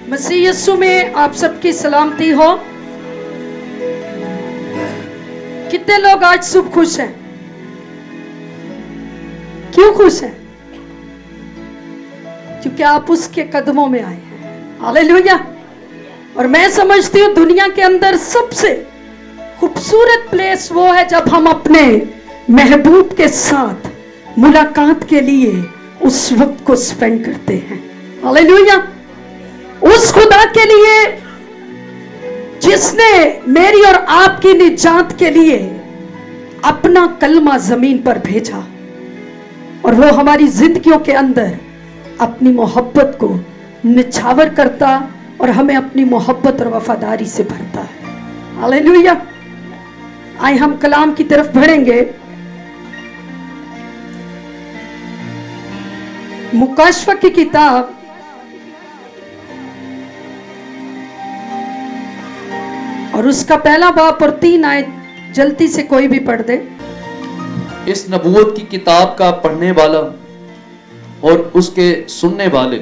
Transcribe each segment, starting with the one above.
मसीह यीशु में आप सबकी सलामती हो। कितने लोग आज शुभ खुश हैं? क्यों खुश हैं? क्योंकि आप उसके कदमों में आए हैं। हालेलुया। और मैं समझती हूँ दुनिया के अंदर सबसे खूबसूरत प्लेस वो है जब हम अपने महबूब के साथ मुलाकात के लिए उस वक्त को स्पेंड करते हैं। हालेलुया। उस खुदा के लिए जिसने मेरी और आपकी निजात के लिए अपना कलमा जमीन पर भेजा और वो हमारी जिंदगियों के अंदर अपनी मोहब्बत को निछावर करता और हमें अपनी मोहब्बत और वफादारी से भरता है। हालेलुया। आइए हम कलाम की तरफ बढ़ेंगे। मुकाशवा की किताब और उसका पहला बाब और 3 आयत जल्दी से कोई भी पढ़ दे। इस नबूवत की किताब का पढ़ने वाला और उसके सुनने वाले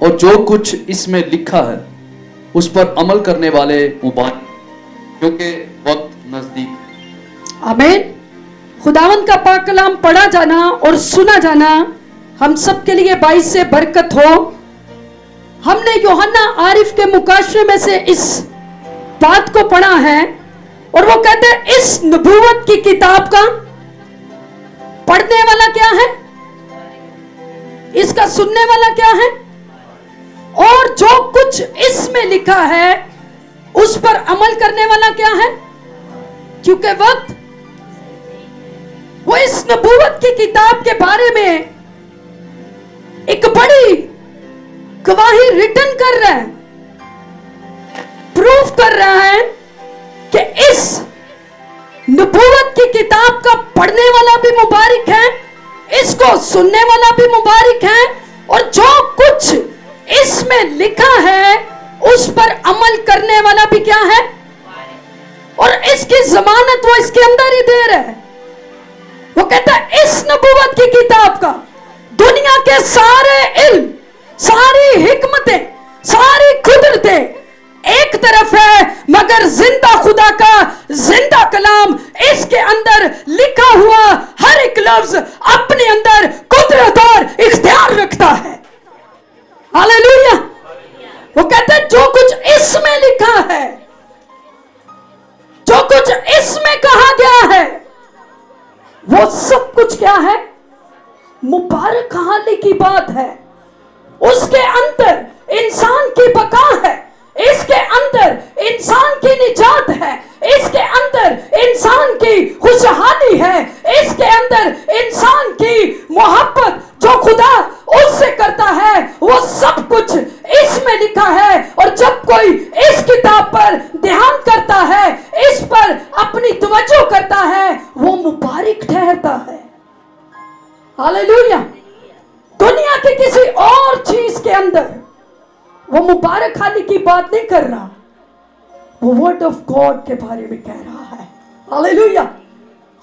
और जो कुछ इसमें लिखा है उस पर अमल करने वाले मुबारक, क्योंकि वक्त नजदीक। आमीन। खुदावंद का पाक कलाम पढ़ा जाना और सुना जाना हम सब के लिए बाइस से बरकत हो। हमने यूहन्ना आरिफ के मुकाशरे में से इस बात को पढ़ा है और वो कहते हैं इस नबूवत की किताब का पढ़ने वाला क्या है, इसका सुनने वाला क्या है और जो कुछ इसमें लिखा है उस पर अमल करने वाला क्या है, क्योंकि वक्त वो इस नबूवत की किताब के बारे में एक बड़ी गवाही रिटर्न कर रहा है, प्रूफ कर रहा है कि इस नबूवत की किताब का पढ़ने वाला भी मुबारक है, इसको सुनने वाला भी मुबारक है और जो कुछ इसमें लिखा है उस पर अमल करने वाला भी क्या है। और इसकी जमानत वो इसके अंदर ही दे रहा है। वो कहता है इस नबूवत की किताब का दुनिया के सारे इल्म, सारी हिकमतें, सारी कुदरतें एक तरफ है, मगर जिंदा खुदा का जिंदा कलाम इसके अंदर लिखा हुआ हर एक लफ्ज अपने अंदर कुदरत और इख्तियार रखता है। हालेलुया। वो कहते हैं जो कुछ इसमें लिखा है, जो कुछ इसमें कहा गया है, वो सब कुछ क्या है, मुबारक कहानी की बात है। उसके अंदर इंसान की बका है, इसके अंदर इंसान की निजात है, इसके अंदर इंसान की खुशहाली है, इसके अंदर इंसान की मोहब्बत जो खुदा उससे करता है वो सब कुछ इसमें लिखा है। और जब कोई इस किताब पर ध्यान करता है, इस पर अपनी तवज्जो करता है, वो मुबारक ठहरता है। हालेलुया। दुनिया की किसी और चीज के अंदर वो मुबारक खाली की बात नहीं कर रहा, वो वर्ड ऑफ गॉड के बारे में कह रहा है। हालेलुया।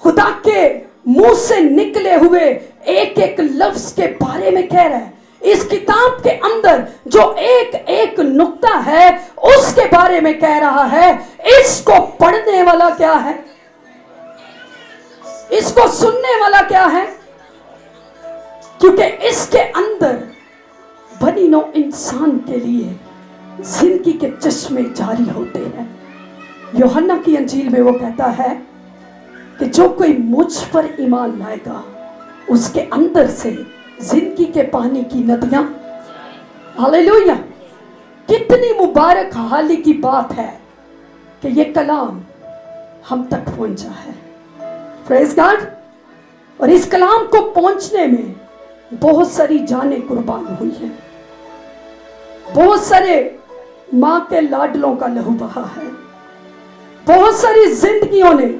खुदा के मुंह से निकले हुए एक एक लफ्ज के बारे में कह रहा है। इस किताब के अंदर जो एक एक नुक्ता है उसके बारे में कह रहा है। इसको पढ़ने वाला क्या है, इसको सुनने वाला क्या है, क्योंकि इसके अंदर बनी नो इंसान के लिए जिंदगी के चश्मे जारी होते हैं। यूहन्ना की अंजील में वो कहता है कि जो कोई मुझ पर ईमान लाएगा उसके अंदर से जिंदगी के पानी की नदियां। हालेलुया। कितनी मुबारक हाली की बात है कि ये कलाम हम तक पहुंचा है। Praise God. और इस कलाम को पहुंचने में बहुत सारी जानें कुर्बान हुई हैं, बहुत सारे मां के लाडलों का लहू बहा है, बहुत सारी जिंदगियों ने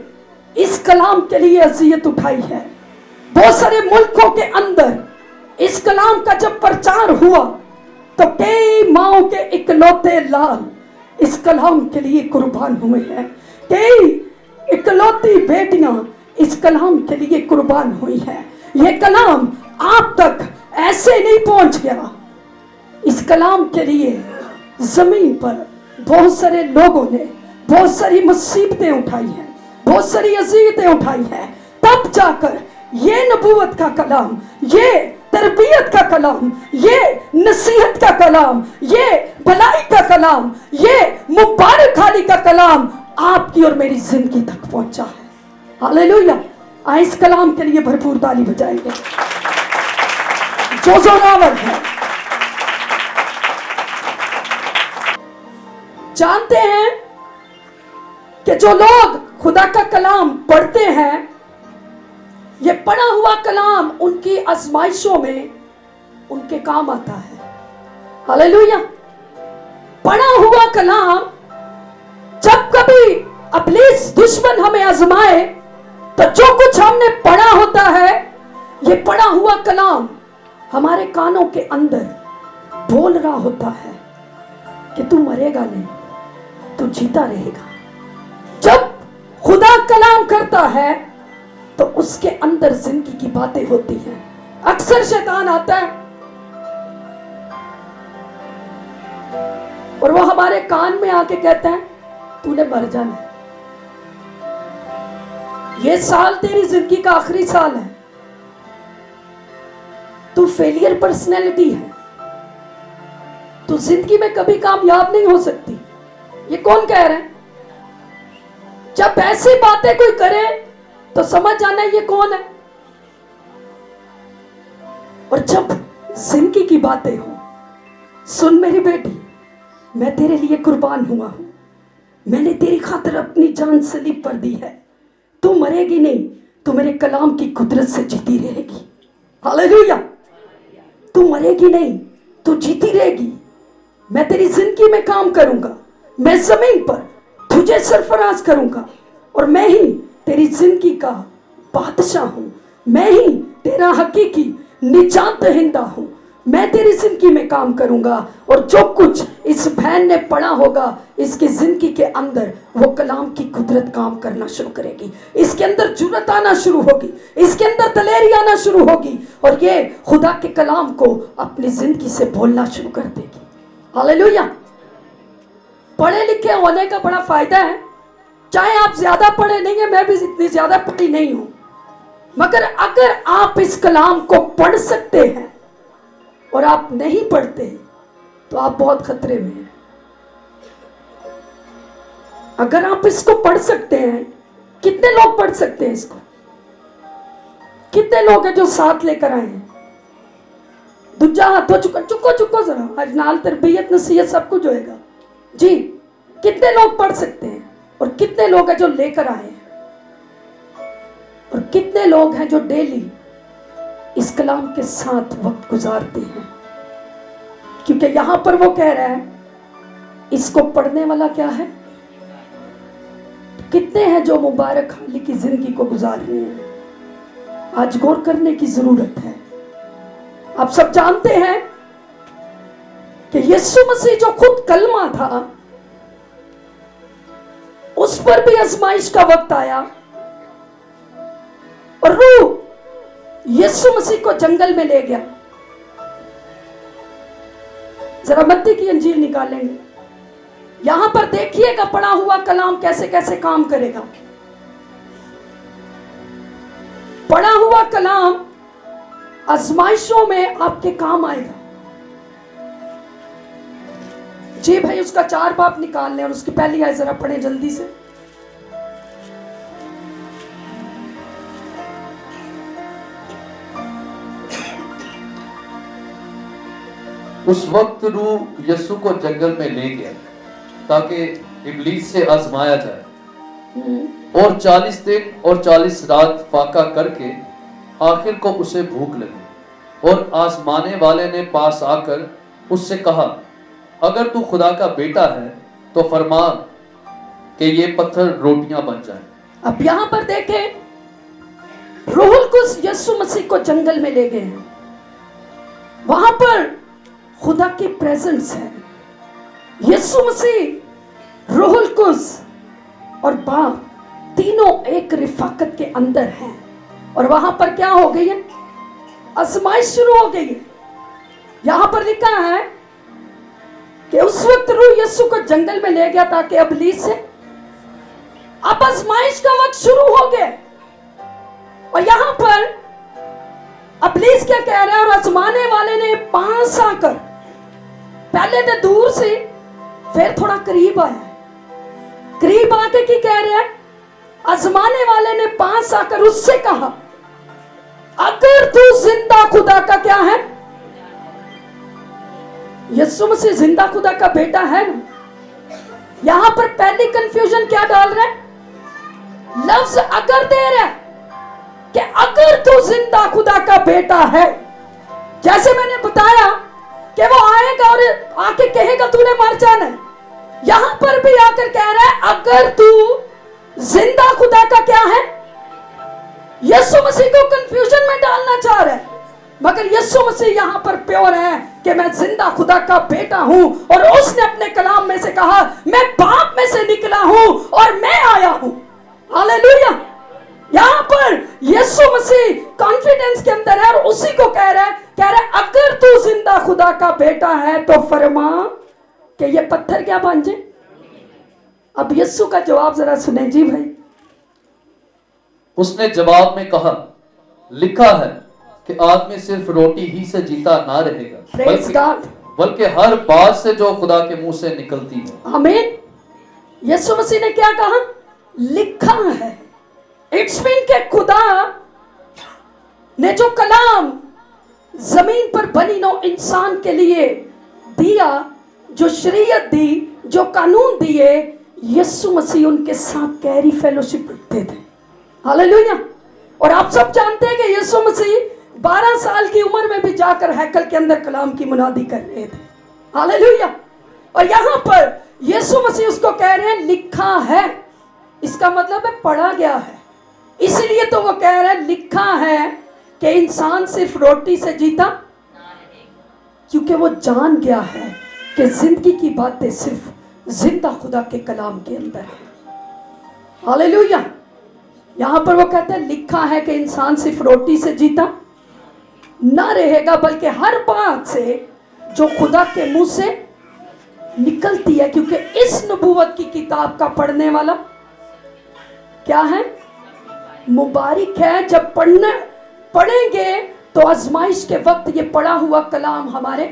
इस कलाम के लिए अजियत उठाई है। बहुत सारे मुल्कों के अंदर इस कलाम का जब प्रचार हुआ तो कई माओं के इकलौते लाल इस कलाम के लिए कुर्बान हुए हैं, कई इकलौती बेटियां इस कलाम के लिए कुर्बान हुई हैं। यह कलाम आप तक ऐसे नहीं पहुंच गया, इस कलाम के लिए जमीन पर बहुत सारे लोगों ने बहुत सारी मुसीबतें उठाई हैं, बहुत सारी अज़ियतें उठाई हैं, तब जाकर ये नबूवत का कलाम, ये तरबियत का कलाम, ये नसीहत का कलाम, ये भलाई का कलाम, ये मुबारक खाली का कलाम आपकी और मेरी जिंदगी तक पहुंचा है। हालेलुया। आए इस कलाम के लिए भरपूर ताली बजाएंगे जो जोरावर है। जानते हैं कि जो लोग खुदा का कलाम पढ़ते हैं, ये पढ़ा हुआ कलाम उनकी आजमाइशों में उनके काम आता है। हालेलुया। पढ़ा हुआ कलाम, जब कभी इब्लीस दुश्मन हमें आजमाए तो जो कुछ हमने पढ़ा होता है, ये पढ़ा हुआ कलाम हमारे कानों के अंदर बोल रहा होता है कि तू मरेगा नहीं, तू जीता रहेगा। जब खुदा कलाम करता है तो उसके अंदर जिंदगी की बातें होती हैं। अक्सर शैतान आता है और वो हमारे कान में आके कहता है तूने मर जाना, ये साल तेरी जिंदगी का आखिरी साल है, तू फेलियर पर्सनैलिटी है, तू जिंदगी में कभी कामयाब नहीं हो सकती। ये कौन कह रहा है? जब ऐसी बातें कोई करे तो समझ जाना ये कौन है। और जब जिंदगी की बातें हो, सुन मेरी बेटी, मैं तेरे लिए कुर्बान हुआ हूं, मैंने तेरी खातिर अपनी जान सलीब पर दी है, तू मरेगी नहीं, तू मेरे कलाम की कुदरत से जीती रहेगी। हालेलुया। तू मरेगी नहीं, तू जीती रहेगी। मैं तेरी जिंदगी में काम करूंगा, मैं जमीन पर तुझे सरफराज करूंगा, और मैं ही तेरी जिंदगी का बादशाह हूं, मैं ही तेरा हकीकी निजात दहिंदा हूं। मैं तेरी जिंदगी में काम करूंगा, और जो कुछ इस बहन ने पढ़ा होगा, इसकी जिंदगी के अंदर वो कलाम की कुदरत काम करना शुरू करेगी। इसके अंदर जुर्रत आना शुरू होगी, इसके अंदर दलेरी आना शुरू होगी, और ये खुदा के कलाम को अपनी जिंदगी से बोलना शुरू कर देगी। हालेलुया। पढ़े लिखे होने का बड़ा फायदा है। चाहे आप ज्यादा पढ़े नहीं है, मैं भी इतनी ज्यादा पढ़ी नहीं हूं, मगर अगर आप इस कलाम को पढ़ सकते हैं और आप नहीं पढ़ते तो आप बहुत खतरे में हैं। अगर आप इसको पढ़ सकते हैं, कितने लोग पढ़ सकते हैं इसको? कितने लोग हैं जो साथ लेकर आए हैं? दूजा हाथों चुको जरा, आज नाल तरबियत नसीहत सब कुछ होएगा जी। कितने लोग पढ़ सकते हैं, और कितने लोग हैं जो लेकर आए हैं, और कितने लोग हैं जो डेली इस कलाम के साथ वक्त गुजारते हैं? क्योंकि यहां पर वो कह रहा है इसको पढ़ने वाला क्या है? कितने हैं जो मुबारक खाली की जिंदगी को गुजार रहे हैं? आज गौर करने की जरूरत है। आप सब जानते हैं कि यीशु मसीह जो खुद कलमा था, उस पर भी आजमाइश का वक्त आया, और रूह यीशु मसीह को जंगल में ले गया। जरा मत्ती की अंजील निकालेंगे, यहां पर देखिएगा पढ़ा हुआ कलाम कैसे कैसे काम करेगा। पढ़ा हुआ कलाम आजमाइशों में आपके काम आएगा। जी भाई, उसका 4 बाब निकाल लें और उसकी पहली आयत जरा पढ़े जल्दी से। उस वक्त रूह यीशु को जंगल में ले गया ताकि इब्लीस से आजमाया जाए, और 40 दिन और 40 रात फाका करके आखिर को उसे भूख लगी, और आजमाने वाले ने पास आकर उससे कहा, अगर तू खुदा का बेटा है तो फरमा कि ये पत्थर रोटियां बन जाएं। अब यहां पर देखें, रूहुल कुद्स यीशु मसीह को जंगल में ले गए हैं। वहां पर खुदा की प्रेजेंस है। यीशु मसीह, रूहुल कुद्स और बाप तीनों एक रिफाकत के अंदर हैं, और वहां पर क्या हो गई है? आजमाइश शुरू हो गई है। यहां पर लिखा है कि उस उस वक्त रूह यीशु को जंगल में ले गया ताकि इब्लीस से अब आजमाइश का वक्त शुरू हो गया। और यहां पर इब्लीस क्या कह रहा है, और आजमाने वाले ने पास आकर, पहले तो दूर से फिर थोड़ा करीब आया, करीब आके की कह रहा है, आजमाने वाले ने पास आकर उससे कहा, अगर तू जिंदा खुदा का क्या है, यीशु मसीह जिंदा खुदा का बेटा है ना। यहां पर पहली कंफ्यूजन क्या डाल रहा है, लफ्ज अगर दे रहा है कि अगर तू जिंदा खुदा का बेटा है। जैसे मैंने बताया कि वो आएगा और आके कहेगा तूने मर जाना है, यहां पर भी आकर कह रहा है अगर तू जिंदा खुदा का क्या है। यीशु मसीह को कंफ्यूजन में डालना चाह रहा है, मगर यीशु मसीह यहां पर प्योर है कि मैं जिंदा खुदा का बेटा हूं। और उसने अपने कलाम में से कहा, मैं बाप में से निकला हूं और मैं आया हूं। हालेलुया। यहां पर यीशु मसीह कॉन्फिडेंस के अंदर है और उसी को कह रहा है अगर तू जिंदा खुदा का बेटा है तो फरमा कि ये पत्थर क्या बन जाए। अब यीशु का जवाब जरा सुने जी भाई। उसने जवाब में कहा, लिखा है कि आदमी सिर्फ रोटी ही से जीता ना रहेगा, बल्कि हर बात से जो खुदा के मुंह से निकलती है। आमीन। यीशु मसीह ने क्या कहा, लिखा है। इट्स मीन के खुदा ने जो कलाम जमीन पर बनी नौ इंसान के लिए दिया, जो शरीयत दी, जो कानून दिए, यीशु मसीह उनके साथ गहरी फेलोशिप रखते थे। हालेलुया। और आप सब जानते हैं कि यीशु मसीह 12 साल की उम्र में भी जाकर हैकल के अंदर कलाम की मुनादी कर रहे थे। हालेलुया। और यहां पर यीशु मसीह उसको कह रहे हैं लिखा है, इसका मतलब है पढ़ा गया है। इसलिए तो वो कह रहे हैं लिखा है कि इंसान सिर्फ रोटी से जीता, क्योंकि वो जान गया है कि जिंदगी की बातें सिर्फ जिंदा खुदा के कलाम के अंदर है। हालेलुया। यहां पर वो कहते हैं लिखा है कि इंसान सिर्फ रोटी से जीता ना रहेगा, बल्कि हर बात से जो खुदा के मुंह से निकलती है। क्योंकि इस नबूवत की किताब का पढ़ने वाला क्या है, मुबारक है। जब पढ़ेंगे तो आजमाइश के वक्त ये पढ़ा हुआ कलाम हमारे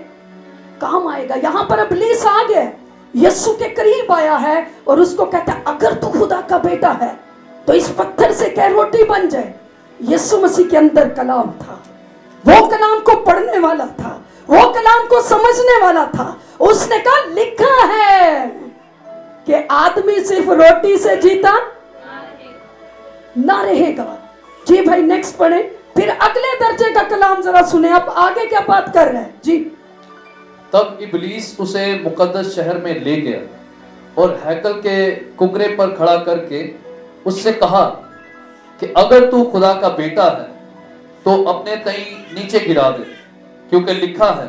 काम आएगा। यहां पर इब्लीस आ गया, यीशु के करीब आया है और उसको कहता है अगर तू खुदा का बेटा है तो इस पत्थर से क्या रोटी बन जाए। यीशु मसीह के अंदर कलाम था, वो कलाम को पढ़ने वाला था, वो कलाम को समझने वाला था। उसने कहा लिखा है कि आदमी सिर्फ रोटी से जीता ना रहेगा। जी भाई नेक्स्ट पढ़े, फिर अगले दर्जे का कलाम जरा सुने। आप आगे क्या बात कर रहे हैं जी। तब इब्लीस उसे मुकद्दस शहर में ले गया और हैकल के कुकरे पर खड़ा करके उससे कहा कि अगर तू खुदा का बेटा है तो अपने तई नीचे गिरा दे, क्योंकि लिखा है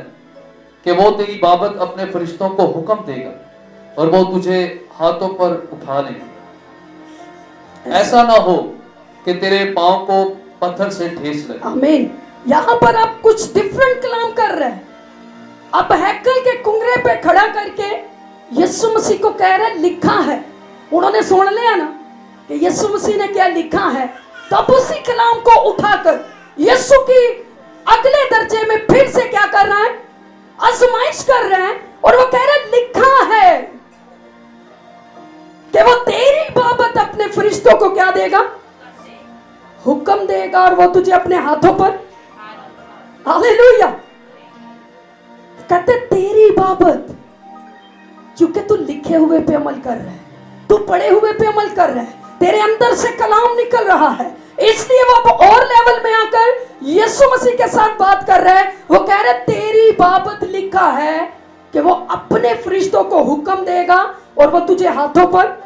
कि वो तेरी बाबत अपने फरिश्तों को हुक्म देगा और वो तुझे हाथों पर उठा लेंगे, ऐसा ना हो कि तेरे पांव को पत्थर से ठेस लगे। आमीन। यहां पर आप कुछ डिफरेंट कलाम कर रहे हैं। अब हैकल के कुंगरे पे खड़ा करके यीशु मसीह को कह रहे लिखा है। उन्होंने सुन लिया ना कि यीशु मसीह ने क्या लिखा है, तब उसी कलाम को उठाकर यीशु की अगले दर्जे में फिर से क्या कर रहा है, आजमाइश कर रहे हैं। और वो कह रहे लिखा है कि वो तेरी बाबत अपने फरिश्तों को क्या देगा, हुक्म देगा और वो तुझे अपने हाथों पर। हालेलुया। कहते तेरी बाबत, क्योंकि तू लिखे हुए पे अमल कर रहा है, तू पढ़े हुए पे अमल कर रहा है, तेरे अंदर से कलाम निकल रहा है, इसलिए वो अब और लेवल में आकर यीशु मसीह के साथ बात कर रहे हैं। वो कह रहे तेरी बाबत लिखा है कि वो अपने फरिश्तों को हुक्म देगा और वो तुझे हाथों पर।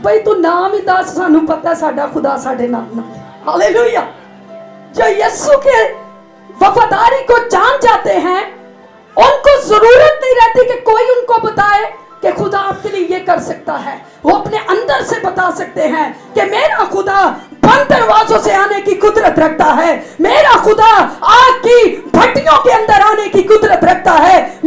भाई तू नाम ही दस, सानू पता साडा खुदा साडे नाम नाल है। हालेलुया। जो यीशु के वफादारी को जान जाते हैं, उनको जरूरत नहीं रहती कि कोई उनको बताए कि खुदा आपके लिए ये कर सकता है। वो अपने अंदर से बता सकते हैं कि मेरा खुदा बंद दरवाजों से आने की कुदरत रखता है, मेरा खुदा आग की भट्टियों के अंदर आने की कुदरत रखता है,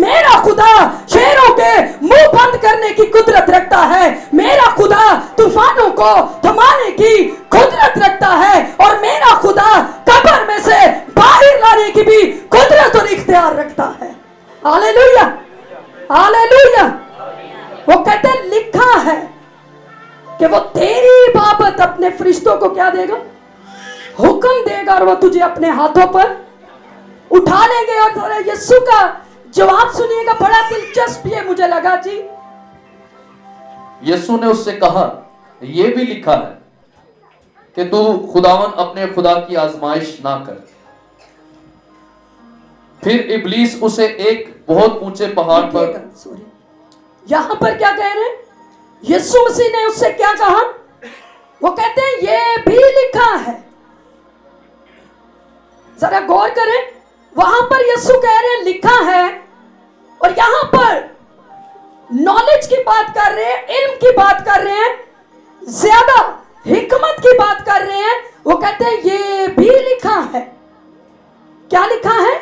हालेलुया, हालेलुया। वो कहते हैं लिखा है कि वो तेरी बाबत अपने फरिश्तों को क्या देगा, हुक्म देगा, और वो तुझे अपने हाथों पर उठा लेंगे। और यीशु का जवाब सुनिएगा, बड़ा दिलचस्प ये मुझे लगा जी। यीशु ने उससे कहा, यह भी लिखा है कि तू खुदावन अपने खुदा की आजमाइश ना कर। फिर इब्लीस उसे एक बहुत ऊंचे पहाड़ पर, यहां पर क्या कह रहे हैं, यीशु मसीह ने उससे क्या कहा, वो कहते हैं ये भी लिखा है। जरा गौर करें, वहां पर यीशु कह रहे हैं लिखा है, और यहां पर नॉलेज की बात कर रहे हैं, इल्म की बात कर रहे हैं, ज्यादा हिकमत की बात कर रहे हैं। वो कहते हैं ये भी लिखा है। क्या लिखा है?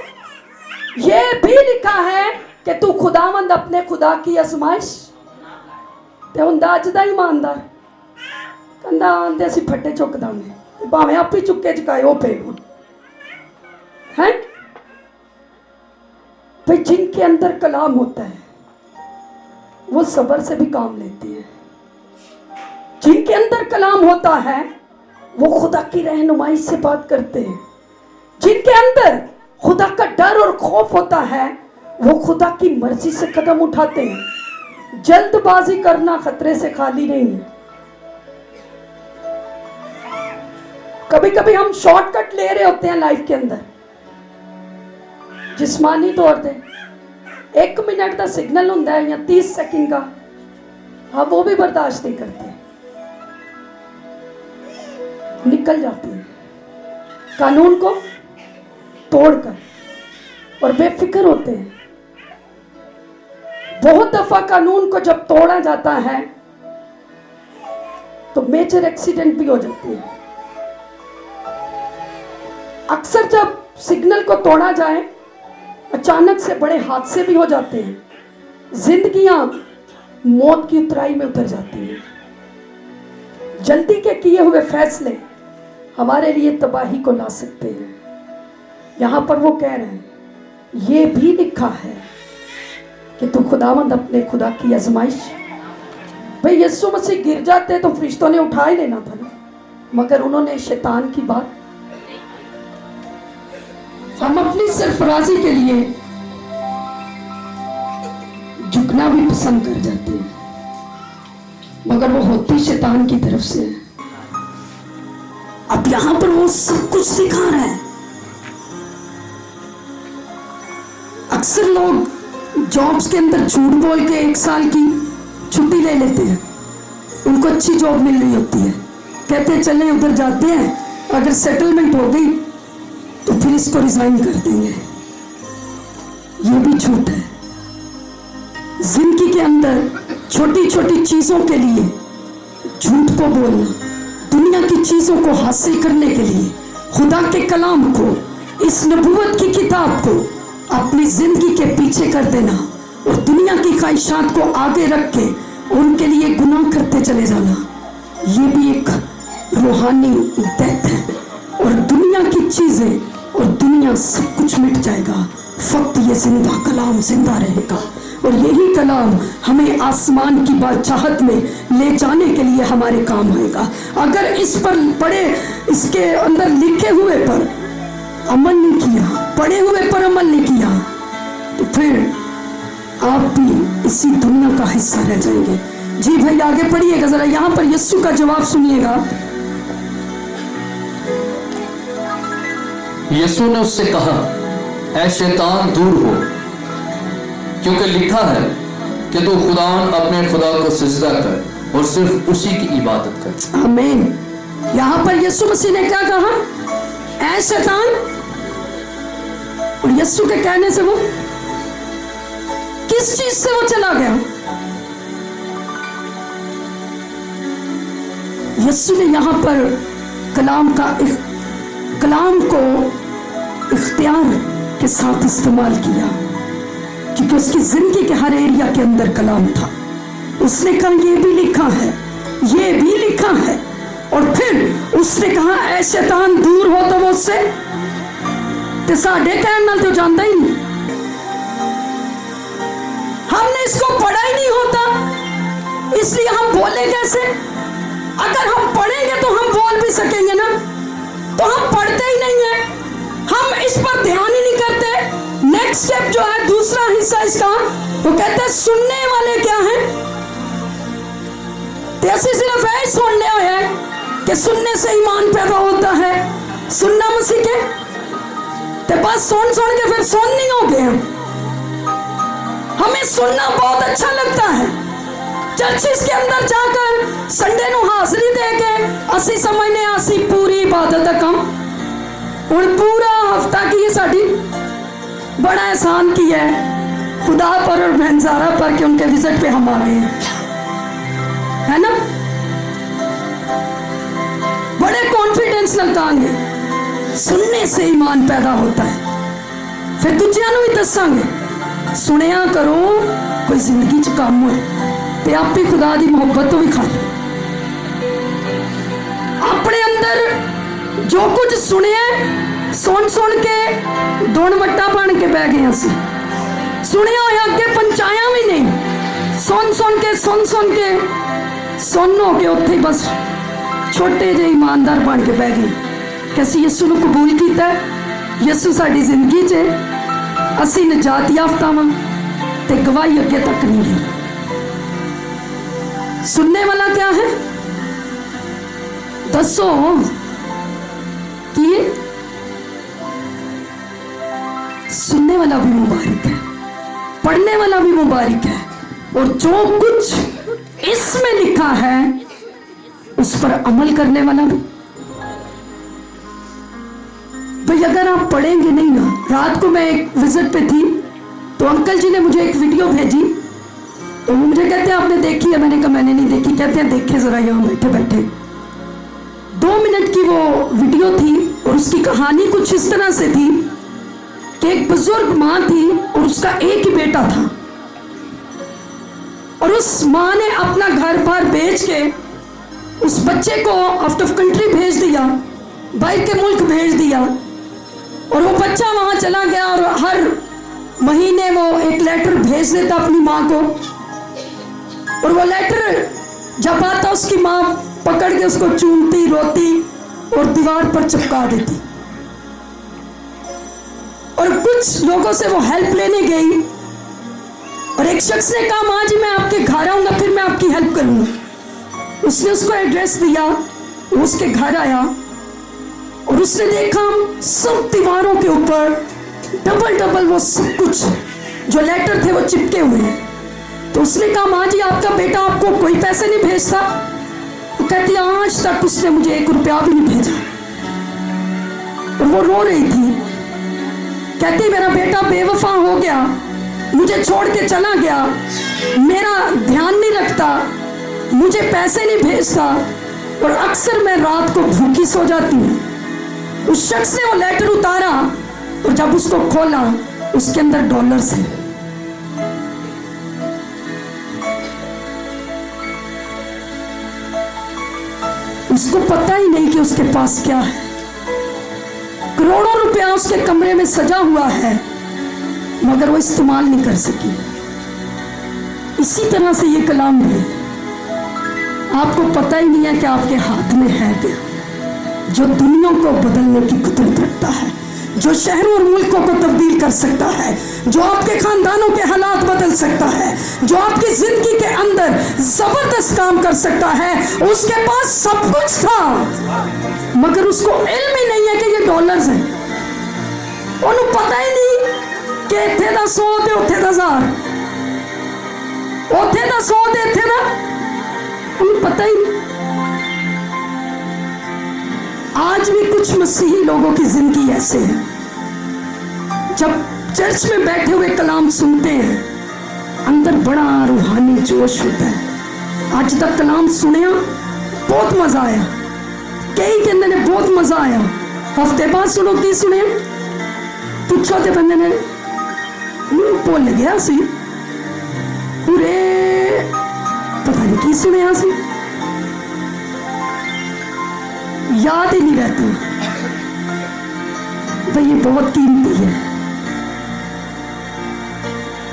ये भी लिखा है कि तू खुदावंद अपने खुदा की आजमाइश ते हुंदा अज दा ईमानदार कहंदा आंदे असीं फट्टे चुक दांगे ते भावें आपे चुक्के चुकाए हो पे हैं। भाई जिनके अंदर कलाम होता है वो सब्र से भी काम लेते हैं। जिनके अंदर कलाम होता है वो खुदा की रहनुमाई से बात करते हैं। जिनके अंदर खुदा का डर और खौफ होता है वो खुदा की मर्जी से कदम उठाते हैं। जल्दबाजी करना खतरे से खाली नहीं है। कभी कभी हम शॉर्टकट ले रहे होते हैं लाइफ के अंदर, जिस्मानी तौर पे 1 मिनट का सिग्नल होता है या 30 सेकंड का, हम वो भी बर्दाश्त नहीं करते, निकल जाते हैं कानून को तोड़कर और बेफिक्र होते हैं। बहुत दफा कानून को जब तोड़ा जाता है तो मेजर एक्सीडेंट भी हो जाते हैं। अक्सर जब सिग्नल को तोड़ा जाए अचानक से बड़े हादसे भी हो जाते हैं। जिंदगियां मौत की उतराई में उतर जाती हैं। जल्दी के किए हुए फैसले हमारे लिए तबाही को ला सकते हैं। यहां पर वो कह रहे हैं ये भी लिखा है कि तू खुदावंद अपने खुदा की आजमाइश। भाई यीशु मसीह गिर जाते तो फरिश्तों ने उठा ही लेना था ना, मगर उन्होंने शैतान की बात। हम अपनी सरफराजी के लिए झुकना भी पसंद कर जाते हैं, मगर वो होती शैतान की तरफ से है। अब यहां पर वो सब कुछ सिखा रहा है। अक्सर लोग जॉब्स के अंदर झूठ बोल के 1 साल की छुट्टी ले लेते हैं। उनको अच्छी जॉब मिल रही होती है, कहते हैं चलें उधर जाते हैं, अगर सेटलमेंट हो गई तो फिर इसको रिजाइन कर देंगे। ये भी झूठ है। जिंदगी के अंदर छोटी छोटी चीजों के लिए झूठ को बोलना, दुनिया की चीजों को हासिल करने के लिए खुदा के कलाम को, इस नबूवत की किताब को अपनी जिंदगी के पीछे कर देना और दुनिया की ख्वाहिशात को आगे रख के उनके लिए गुनाह करते चले जाना, ये भी एक रूहानी डेथ है। और दुनिया की चीजें और दुनिया सब कुछ मिट जाएगा, फक्त ये जिंदा कलाम जिंदा रहेगा। और यही कलाम हमें आसमान की बादशाहत में ले जाने के लिए हमारे काम आएगा। अगर इस पर पढ़े, इसके अंदर लिखे हुए पर अमल नहीं किया, पढ़े हुए पर अमल नहीं किया, तो फिर आप भी इसी दुनिया का हिस्सा रह जाएंगे। जी भाई आगे पढ़िएगा जरा, यहां पर यीशु का जवाब सुनिएगा। यीशु ने उससे कहा, ऐ शैतान दूर हो, क्योंकि लिखा है कि तू खुदावन अपने खुदा को सजदा कर और सिर्फ उसी की इबादत कर। आमीन। यहां पर यीशु मसीह ने क्या कहा? ऐ शैतान। और यीशु के कहने से वो किस चीज से वो चला गया? यीशु ने यहां पर कलाम को इख्तियार के साथ इस्तेमाल किया, क्योंकि उसकी जिंदगी के हर एरिया के अंदर कलाम था। उसने कहा ये भी लिखा है, ये भी लिखा है, और फिर उसने कहा ऐ शैतान दूर हो तो मुझसे, ते साडे कहण नाल तो जांदा ही नहीं। इसलिए हम बोले कैसे? अगर हम पढ़ेंगे तो हम बोल भी सकेंगे ना, तो हम पढ़ते ही नहीं है, हम इस पर ध्यान ही नहीं करते। नेक्स्ट स्टेप जो है, दूसरा हिस्सा इसका, वो कहते हैं सुनने वाले क्या हैं? तो ऐसे सिर्फ ऐसे सुनने हैं कि सुनने से ईमान पैदा होता है, सुनना मसीह के, तो बस सुन सुन के फिर सुन नहीं हो गए। हमें सुनना बहुत अच्छा लगता है। चर्चिस के अंदर जाकर संडे नु हाजरी दे के असी समझने असी पूरी इबादत का काम और पूरा हफ्ता की ये साड़ी बड़ा एहसान किया है खुदा पर और बहनजारा पर कि उनके विजिट पे हम आ गए हैं, है ना? बड़े कॉन्फिडेंस लगाएंगे, सुनने से ईमान पैदा होता है। फिर दूजिया भी दसांगे सुनिया करो, कोई जिंदगी च काम हो ते आप भी खुदा दी मोहब्बत तो भी खा लो। अपने अंदर जो कुछ सुने सुन सुन के दोन वट्टा बन के बह गए असी, सुने हुए अगे पंचाया भी नहीं, सुन सुन के सुन हो के उत्थे बस छोटे जे ईमानदार बन के बह गए कि असी यीशु नूं कबूल किया, यीशु साडी जिंदगी च, असी निजात याफ्ता वां ते गवाही अगे तक नहीं गई। सुनने वाला क्या है? दसो कि सुनने वाला भी मुबारक है, पढ़ने वाला भी मुबारक है, और जो कुछ इसमें लिखा है उस पर अमल करने वाला भी। भाई अगर आप पढ़ेंगे नहीं ना, रात को मैं एक विजिट पे थी तो अंकल जी ने मुझे एक वीडियो भेजी, तो वो मुझे कहते हैं आपने देखी है? मैंने कहा मैंने नहीं देखी। कहते हैं देखे जरा यहाँ बैठे बैठे। 2 मिनट की वो वीडियो थी और उसकी कहानी कुछ इस तरह से थी कि एक बुजुर्ग माँ थी और उसका एक ही बेटा था, और उस माँ ने अपना घर बार बेच के उस बच्चे को आउट ऑफ कंट्री भेज दिया, बाहर के मुल्क भेज दिया, और वो बच्चा वहां चला गया और हर महीने वो एक लेटर भेज देता अपनी माँ को, और वो लेटर जब आता उसकी माँ पकड़ के उसको चूमती, रोती और दीवार पर चिपका देती। और कुछ लोगों से वो हेल्प लेने गई और एक शख्स ने कहा माँ जी मैं आपके घर आऊंगा फिर मैं आपकी हेल्प करूंगा। उसने उसको एड्रेस दिया, वो उसके घर आया और उसने देखा सब दीवारों के ऊपर डबल डबल वो सब कुछ जो लेटर थे वो चिपके हुए हैं। तो उसने कहा माँ जी आपका बेटा आपको कोई पैसे नहीं भेजता? तो कहती आज तक उसने मुझे 1 रुपया भी नहीं भेजा। और वो रो रही थी, कहती मेरा बेटा बेवफा हो गया, मुझे छोड़ के चला गया, मेरा ध्यान नहीं रखता, मुझे पैसे नहीं भेजता, और अक्सर मैं रात को भूखी सो जाती हूँ। उस शख्स ने वो लेटर उतारा और जब उसको खोला उसके अंदर डॉलर्स हैं। उसको पता ही नहीं कि उसके पास क्या है। करोड़ों रुपया उसके कमरे में सजा हुआ है मगर वो इस्तेमाल नहीं कर सकी। इसी तरह से ये कलाम भी आपको पता ही नहीं है कि आपके हाथ में है क्या, जो दुनिया को बदलने की कुदरत रखता है, जो शहरों और मुल्कों को तब्दील कर सकता है, जो आपके खानदानों के हालात बदल सकता है, जो आपकी जिंदगी के अंदर जबरदस्त काम कर सकता है। उसके पास सब कुछ था मगर उसको इल्म ही नहीं है कि ये डॉलर्स हैं। उन्हें पता ही नहीं कि इत्थे दा 100 ते उत्थे दा 1000, उत्थे दा 100 ते इत्थे दा, उन्हें पता ही नहीं। आज भी कुछ मसीही लोगों की जिंदगी ऐसे है, जब चर्च में बैठे हुए कलाम सुनते हैं अंदर बड़ा रूहानी जोश होता है। आज तक कलाम सुनिया बहुत मजा आया, कई कहते ने बहुत मजा आया, हफ्ते बाद सुनो की सुने पूछो तो बंदे ने भुल गया सी, पूरे पता नहीं की सुनिया सी, याद ही नहीं रहती। भाई ये बहुत कीमती है,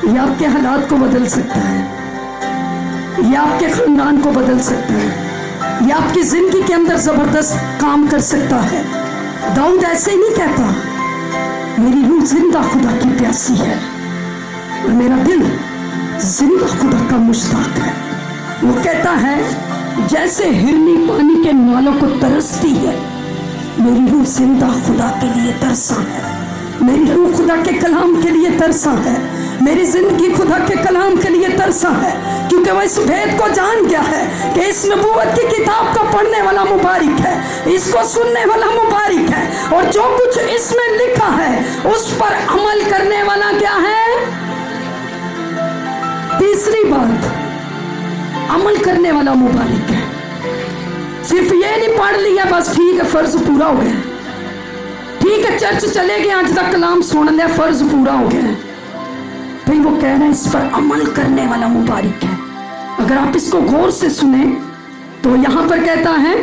ये आपके हालात को बदल सकता है। ये आपके खानदान को बदल सकता है, ये आपकी जिंदगी के अंदर जबरदस्त काम कर सकता है। दाऊद ऐसे ही नहीं कहता मेरी रूह जिंदा खुदा की प्यासी है और मेरा दिल जिंदा खुदा का मुश्ताक है। वो कहता है जैसे हिरनी पानी के नालों को तरसती है, मेरी रूह जिंदा खुदा के लिए तरसा है, मेरी रूह खुदा के कलाम के लिए तरसा है, मेरी जिंदगी खुदा के कलाम के लिए तरसा है, क्योंकि वह इस भेद को जान गया है कि इस नबूवत की किताब का पढ़ने वाला मुबारक है, इसको सुनने वाला मुबारक है, और जो कुछ इसमें लिखा है उस पर अमल करने वाला क्या है। तीसरी बात, अमल करने वाला मुबारक है। सिर्फ ये नहीं पढ़ लिया बस ठीक है फर्ज पूरा हो गया, ठीक है चर्च चले गए आज तक कलाम सुन लिया फर्ज पूरा हो गया, भाई वो कह रहे हैं इस पर अमल करने वाला मुबारक है। अगर आप इसको गौर से सुने तो यहां पर कहता है,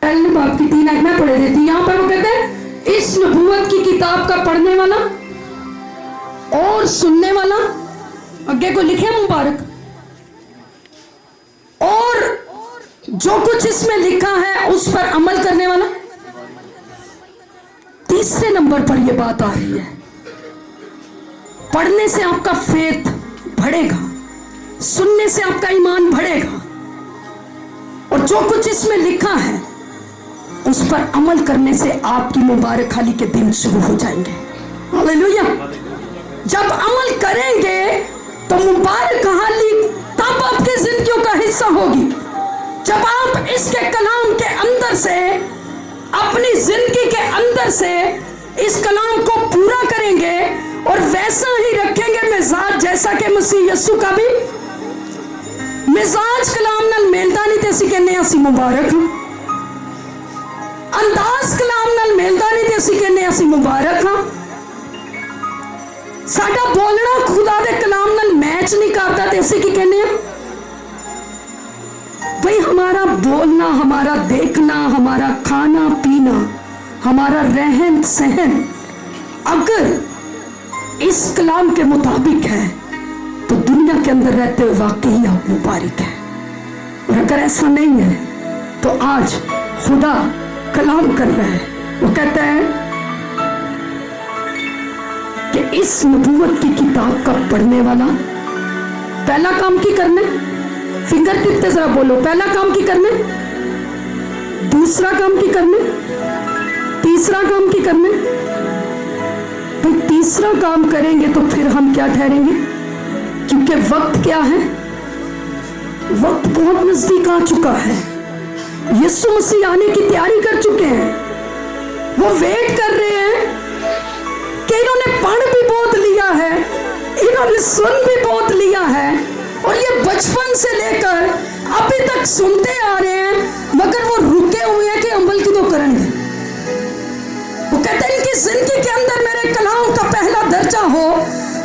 पहले बाप की 3 आयत में पढ़े देती, यहां पर वो कहते हैं इस नबूवत की किताब का पढ़ने वाला और सुनने वाला, आगे को लिखे मुबारक, और जो कुछ इसमें लिखा है उस पर अमल करने वाला। तीसरे नंबर पर यह बात आ रही है, पढ़ने से आपका फेथ बढ़ेगा, सुनने से आपका ईमान बढ़ेगा, और जो कुछ इसमें लिखा है उस पर अमल करने से आपकी मुबारक हाली के दिन शुरू हो जाएंगे। हालेलुया। जब अमल करेंगे तो मुबारक हाली तब आपकी जिंदगियों का हिस्सा होगी, जब आप इसके कलाम के अंदर से, अपनी जिंदगी के अंदर से इस कलाम को पूरा करेंगे और वैसा ही रखेंगे मिजाज जैसा कि मसीह यीशु का भी मिजाज कलाम नाल मिलता नहीं ते असीं कहने असीं मुबारक, अंदाज कलाम नाल मिलता नहीं ते असीं कहने असीं मुबारक हां। साडा बोलना खुदा दे कलाम नाल मैच नहीं करता ते असीं की कहने हैं। भाई हमारा बोलना, हमारा देखना, हमारा खाना पीना, हमारा रहन सहन अगर इस कलाम के मुताबिक है तो दुनिया के अंदर रहते हुए वाकई आप मुबारक है, और अगर ऐसा नहीं है तो आज खुदा कलाम कर रहा है, वो कहता है कि इस नबूवत की किताब का पढ़ने वाला पहला काम की करने, फिंगर टिप से जरा बोलो, पहला काम की करने, दूसरा काम की करने, तीसरा काम की करने। तो तीसरा काम करेंगे तो फिर हम क्या ठहरेंगे, क्योंकि वक्त क्या है, वक्त बहुत नजदीक आ चुका है, यीशु मसीह आने की तैयारी कर चुके हैं, वो वेट कर रहे हैं कि इन्होंने पढ़ भी बहुत लिया है, इन्होंने सुन भी बहुत लिया है, और ये बचपन से लेकर अभी तक सुनते आ रहे हैं, मगर वो रुके हुए हैं कि अमल की तो करेंगे। वो कहते हैं इनकी जिंदगी के अंदर मेरे कलाम का पहला दर्जा हो,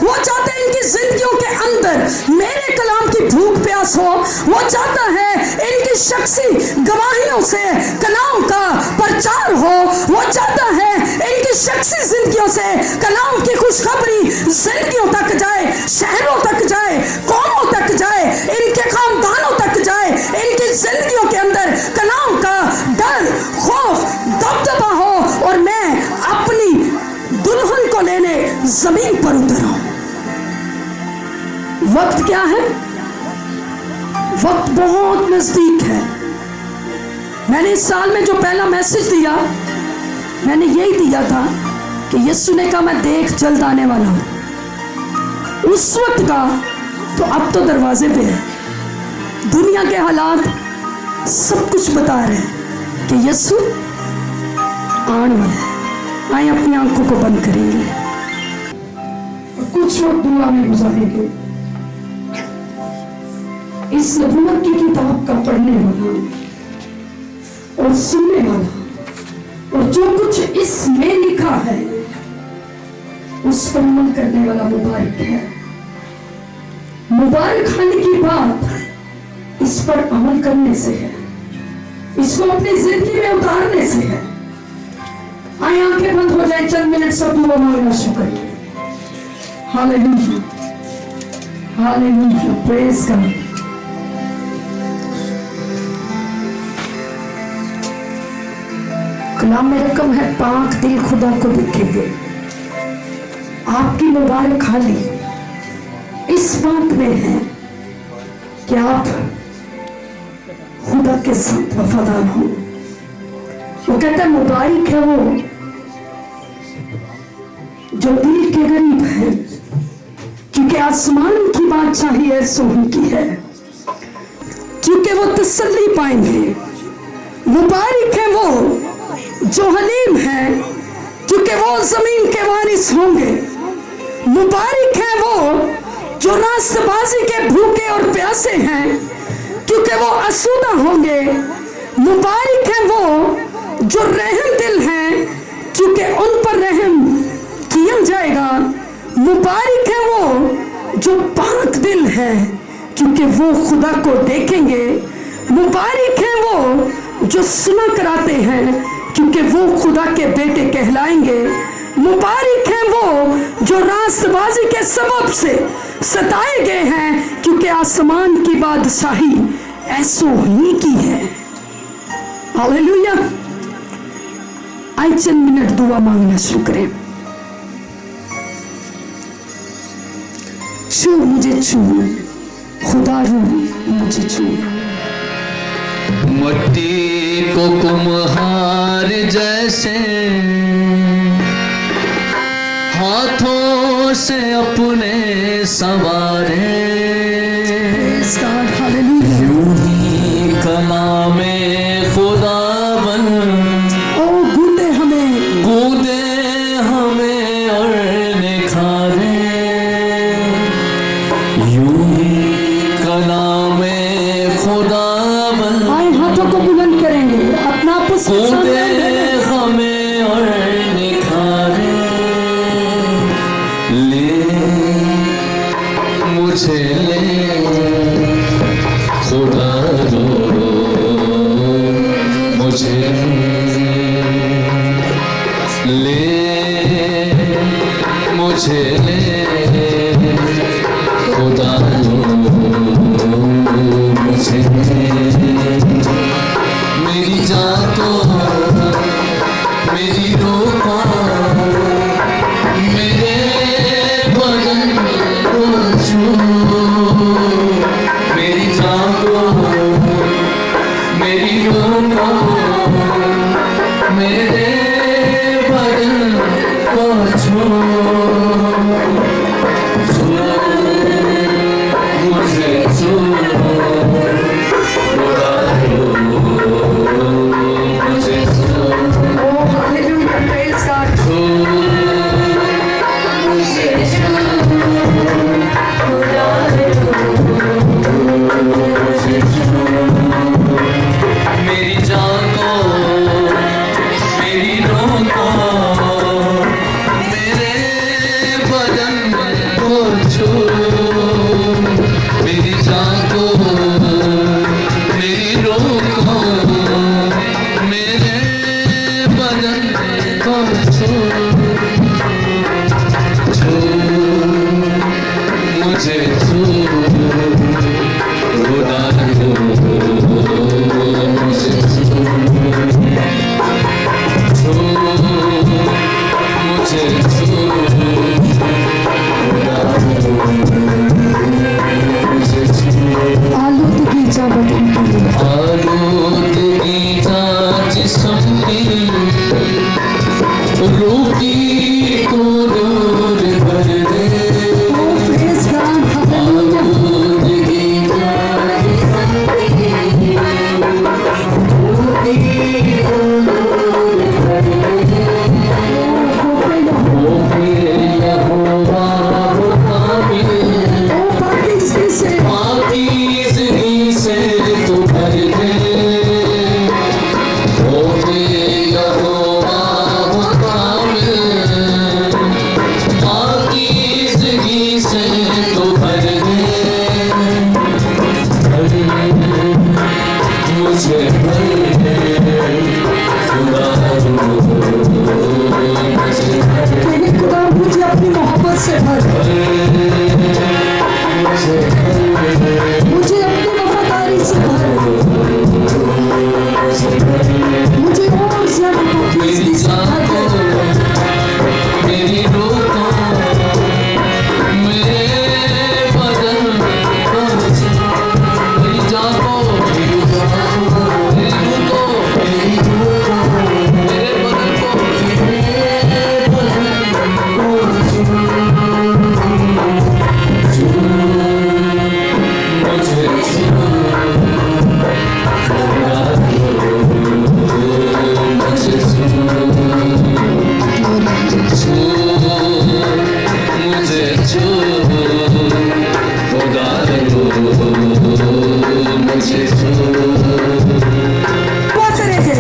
वो चाहते हैं इनकी जिंदगियों के अंदर मेरे कलाम की भूख प्यास हो, वो चाहता है इनकी शख्सी गवाहियों से कलाम का प्रचार हो, वो चाहता है इनकी शख्सी जिंदगियों से कलाम की खुशखबरी जिंदगियों तक जाए, शहरों तक जाए, कौमों तक जाए, इनके खानदानों तक जाए, इनकी जिंदगियों के अंदर कलाम का डर, खौफ, दबदबा हो, और मैं अपनी दुल्हन को लेने जमीन पर उतरा हूं। वक्त क्या है, वक्त बहुत नजदीक है। मैंने इस साल में जो पहला मैसेज दिया, मैंने यही दिया था कि यीशु ने कहा मैं देख जल्द आने वाला हूं। उस वक्त का तो अब तो दरवाजे पे है, दुनिया के हालात सब कुछ बता रहे हैं कि यीशु आने वाला है। आइए अपनी आंखों को बंद करेंगे और कुछ वक्त दुआ में गुजारेंगे। इस नबूवत की किताब का पढ़ने वाला और सुनने वाला, और जो कुछ इसमें लिखा है उस पर अमल करने वाला मुबारक है। मुबारक खाने की बात इस पर अमल करने से है, इसको अपनी जिंदगी में उतारने से है। आए आंखें बंद हो जाए, चंद मिनट सब दुआ मांगना शुरू करिए। हालेलुया। Hallelujah, praise God. कलाम में रकम है, पाक दिल खुदा को देखेंगे। आपकी मुबारक हाली इस बात में है कि आप खुदा के साथ वफादार हो। वो कहता है मुबारक है वो जो दिल के गरीब है, क्योंकि आसमान की बादशाही ऐसो उनकी है, क्योंकि वो तसल्ली पाएंगे। मुबारक है वो जो हलीम है, क्योंकि वो जमीन के वारिस होंगे। मुबारक है वो जो रास्तबाजी के भूखे और प्यासे हैं, क्योंकि वो आसूदा होंगे। मुबारक है वो जो रहम दिल हैं, क्योंकि उन पर रहम किया जाएगा। मुबारक है वो जो पाक दिल है, क्योंकि वो खुदा को देखेंगे। मुबारक है वो जो सुना कराते हैं, क्योंकि वो खुदा के बेटे कहलाएंगे। मुबारक है वो जो रास्तबाजी के सबब से सताए गए हैं, क्योंकि आसमान की बादशाही ऐसो ही की है। हालेलुया। आई चंद मिनट दुआ मांगना शुरू करें। छू मुझे, छू खुदा रू मुझे छू। मट्टी को कुम्हार जैसे हाथों से अपने संवारे, यूं ही कलामे खुदा बन गूंदे हमें और निखारे। यूं ही कलामे खुदा बन आए हाथों को बुलंद करेंगे, अपना गूंदे हमें और निखारे। ले मुझे ले खुदा रो मुझे ले मुझे ले खुदा रो मुझे। मेरी जान को मेरी रूह को मेरे बदन को छू। मेरी जान को मेरी रूह को मेरे बदन को छू। मुझे छू मेरी जान को मेरी रूह को मेरे बदन को छू। मेरी जान को मेरी रूह को मेरे बदन को छू। छू मुझे छू खुदा मुझे छू। छू मुझे छू मुझे छू। आलूदगी जा बदन की, आलूदगी जा जिस्म की, रूह की को नूर भर दे। Praise God. हालेलुया। आलूदगी जा जिस्म की, रूह की को नूर भर दे। ओ यहोवा वो कामिल, पाकीज़गी से तू भर दे। ओ यहोवा वो कामिल, पाकीज़गी से तू भर दे। मुझे भर दे खुदा मुझे खुदा मुझे अपनी मोहब्बत से भर। मुझे छू खुदा रो मुझे छू। दुआ करेंगे,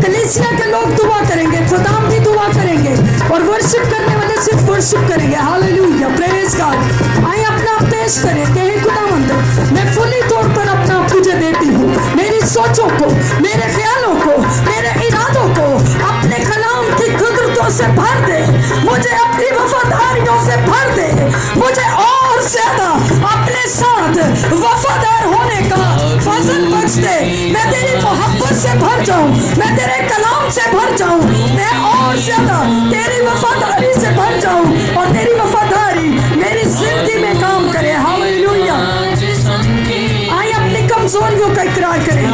कलीसिया के लोग दुआ करेंगे, खुदाम भी दुआ करेंगे और वर्शिप करने वाले सिर्फ वर्शिप करेंगे। Hallelujah, praise God. आइए अपना आप पेश करें कि हे खुदावंद, मैं फुली तौर पर अपना आप तुझे देती हूँ। मेरी सोचों को, मेरे ख्यालों को, मेरे इरादों को अपने कलाम की कुदरतों से भर दे। मुझे अपनी वफादारियों से भर दे। मुझे और ज्यादा अपने साथ वफादार होने का फजल बख्श दे। मैं तेरी मोहब्बत से भर जाऊं, मैं तेरे कलाम से भर जाऊं, मैं और ज्यादा तेरी वफादारी से भर जाऊं और तेरी वफादारी मेरी जिंदगी में काम करे। हालेलुया। आइए अपनी कमजोरियों का इकरार करें।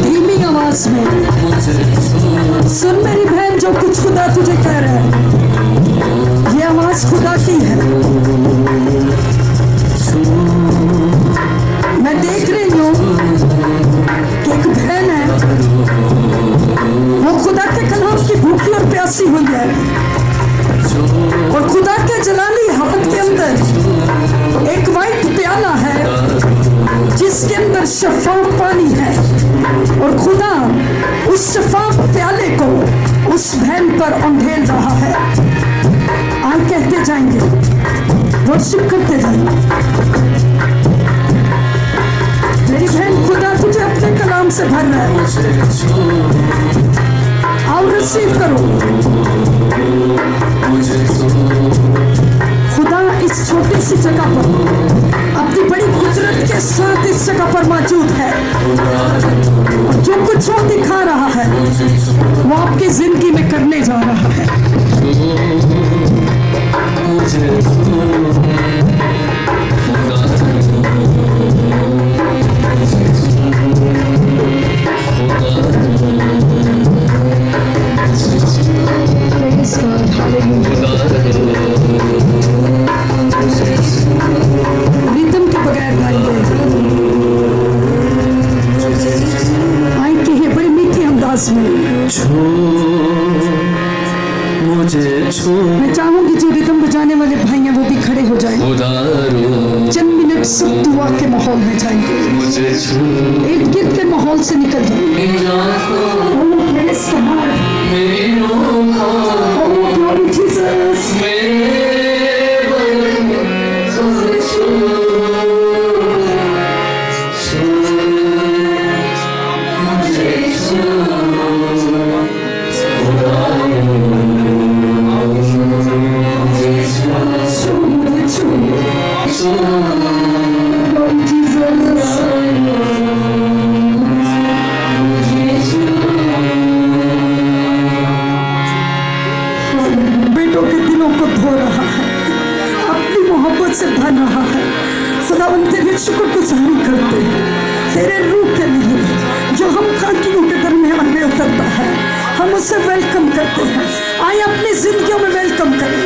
धीमी आवाज में सुन मेरी बहन, जो कुछ खुदा तुझे कह रहा है, ये आवाज खुदा की है। मैं देख रही हूँ कि एक बहन है, वो खुदा के कलाम की भूखी और प्यासी हुई है और खुदा के जलाली हाथ के अंदर एक वाइट प्याला है जिसके अंदर शफाफ पानी है और खुदा उस शफाफ प्याले को उस बहन पर उंडेल रहा है। आप कहते जाएंगे, वर्शिप करते जाएंगे। मेरी बहन, खुदा तुझे अपने कलाम से भर रहा है। आओ रिसीव करो। खुदा इस छोटी सी जगह पर अपनी बड़ी कुदरत के साथ इस जगह पर मौजूद है और जो कुछ वो दिखा रहा है वो आपकी जिंदगी में करने जा रहा है। रिदम के बगैर गाएंगे। आएंगे हैं बड़ी मीठी अंदाज में। मैं चाहूंगी जो रिदम बजाने वाले भाई हैं वो भी खड़े हो जाएं। चंद मिनट सब दुआ के माहौल में जाएंगे, इर्द गिर्द के माहौल से निकल जाएंगे। बेटों के दिलों को धो रहा है, अपनी मोहब्बत से भर रहा है। खुदावंद तेरे शुक्रगुजारी करते हैं तेरे रूह के लिए जो हम खाकियों के दरमियान में उतरता है। हम उसे वेलकम करते हैं। आइए अपनी जिंदगियों में वेलकम करें।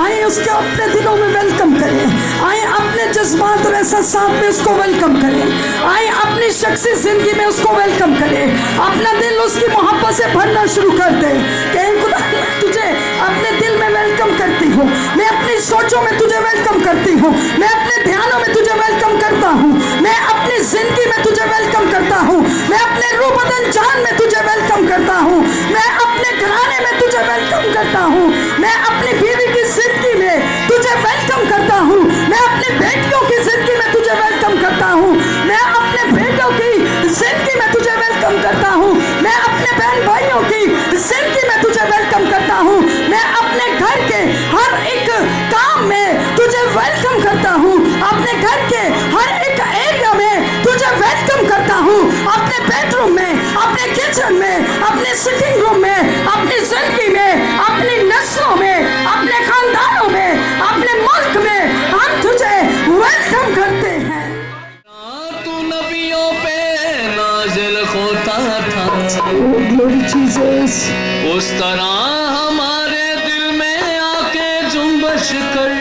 आए उसके अपने दिलों में वेलकम करें, आए अपने जज्बात और एहसासात में उसको वेलकम करें, आए अपनी शख्सी जिंदगी में उसको वेलकम करें, अपना दिल उसकी मोहब्बत से भरना शुरू कर दे। कहीं खुदा मैं तुझे अपने दिल में वेलकम करती हूँ, मैं अपनी सोचों में तुझे वेलकम करती हूँ, मैं अपने ध्यानों में तुझे वेलकम करता हूँ, मैं अपनी जिंदगी में तुझे वेलकम करता हूँ, मैं अपने रूह बदन जान में तुझे वेलकम करता हूँ, मैं अपने घराने में तुझे वेलकम करता हूँ, मैं अपनी बीवी की जिंदगी में तुझे वेलकम करता हूँ, मैं अपनी बेटियों की जिंदगी में तुझे वेलकम करता हूँ, मैं अपने बेटों की जिंदगी में तुझे वेलकम करता हूँ, मैं अपने बहन भाइयों की जिंदगी में तुझे वेलकम करता हूँ, मैं अपने घर के हर एक काम में तुझे वेलकम करता हूँ, अपने घर के हर एक एरिया में तुझे वेलकम करता हूँ, अपने बेडरूम में, अपने किचन में, अपने सिटिंग रूम में, अपनी जिंदगी में, अपनी नस्लों में, अपने खानदानों में, अपने मुल्क में हम तुझे वेलकम करते हैं। तू नबियों पे नाजिल होता था, ग्लोरी जीसस, उस तरह हमारे दिल में आके जुम्बश कर,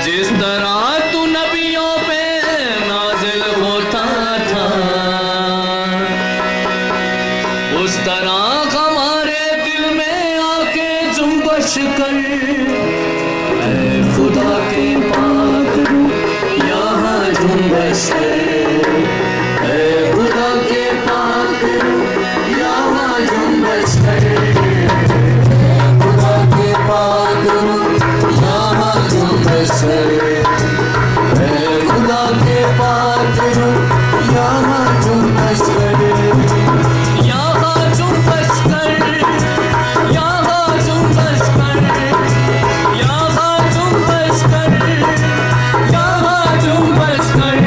जिस तरह तू नबियों पे नाजिल होता था, उस तरह हमारे दिल में आके जुम्बश कर। ऐ खुदा के पाक रूह यहाँ जुम्बश कर, ऐ खुदा के पाक रूह यहाँ जुम्बश कर, ऐ खुदा के पाक रूह यहाँ जुम्बश कर, ऐ खुदा के पाक रूह यहाँ जुम्बश कर, यहाँ जुम्बश कर, यहाँ जुम्बश कर, यहाँ जुम्बश कर, यहाँ जुम्बश कर,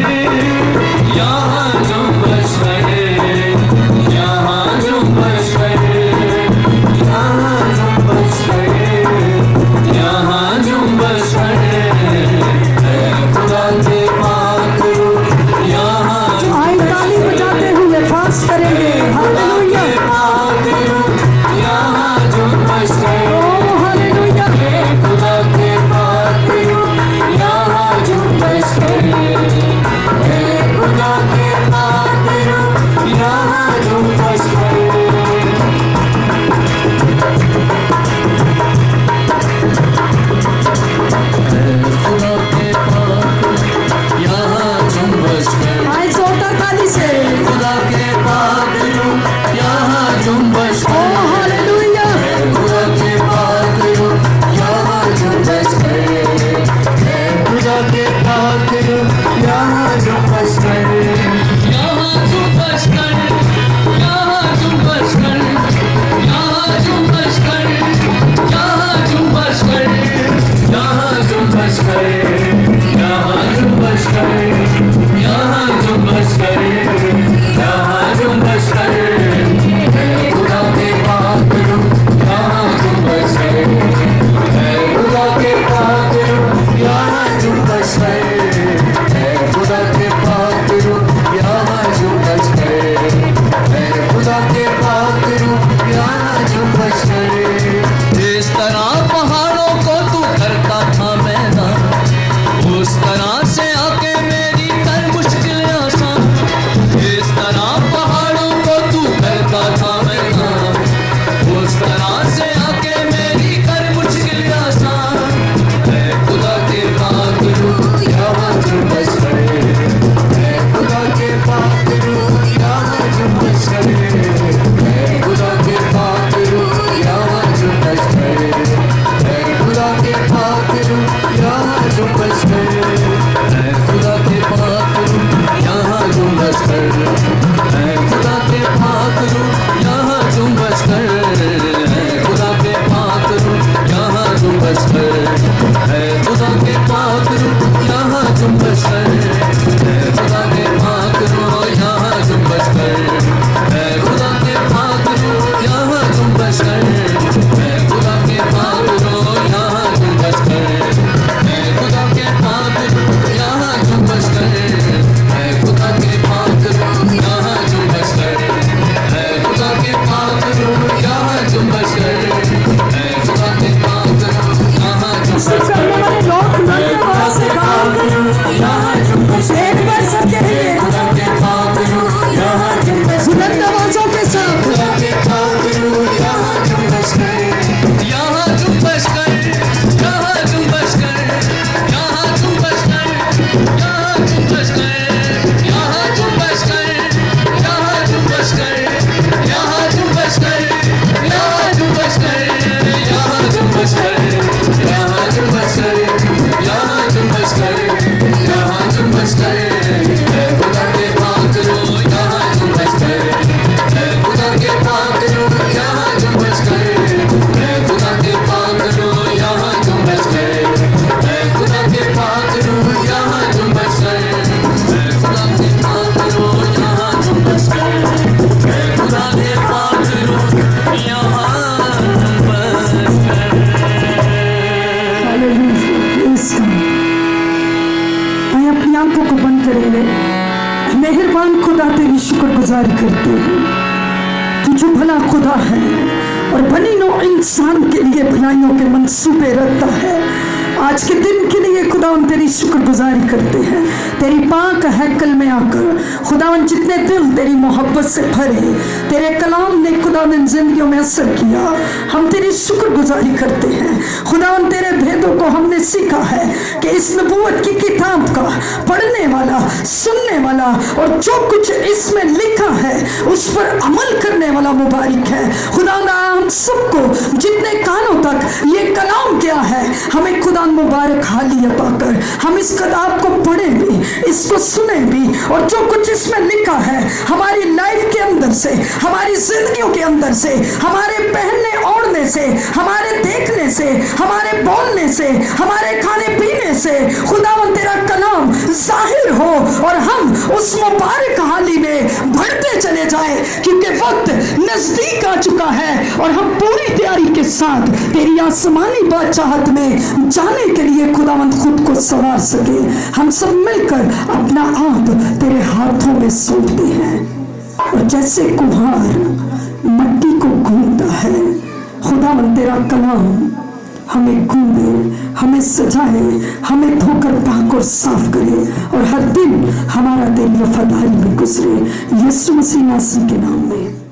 करेंगे। मेहरबान खुदा तेरी शुक्रगुजारी करते हैं, तू जो भला खुदा है और बनी नौ इंसान के लिए भलाइयों के मंसूबे रखता है। आज के दिन के लिए खुदावन तेरी शुक्रगुजारी करते हैं। तेरी पाक हैकल में आकर खुदावन जितने दिल तेरी मोहब्बत से भरे, तेरे कलाम ने खुदावन जिंदगियों में असर किया, हम तेरी शुक्रगुजारी करते हैं। खुदावन तेरे भेदों को हमने सीखा है कि इस नबूवत की किताब का पढ़ने वाला, सुनने वाला और जो कुछ इसमें लिखा है उस पर अमल करने वाला मुबारक है। खुदावन हम सबको जितने कानों तक ये कलाम किया है, हमें खुदा मुबारक हाली अता कर। हम इस किताब को पढ़े भी, इसको सुने भी और जो कुछ इसमें लिखा है हमारी लाइफ के अंदर से, हमारी जिंदगियों के अंदर से, हमारे पहनने ओढ़ने से, हमारे देखने से, हमारे बोलने से, हमारे खाने पीने से खुदावन तेरा कलाम जाहिर हो और हम उस मुबारक हाली में बढ़ते चले जाए, क्योंकि वक्त नजदीक आ चुका है और हम पूरी तैयारी के साथ तेरी आसमानी बादशाहत में जाने के लिए खुदावंद खुद को संवार सके। हम सब मिलकर अपना आप तेरे हाथों में सौंपते हैं और जैसे कुम्हार मट्टी को गूंथता है, खुदावंद तेरा कलाम हमें गूंथे, हमें सजाए, हमें धोकर पाक और साफ करे और हर दिन हमारा तेरी वफादारी में गुजरे। यीशु मसीह नासरी के नाम में।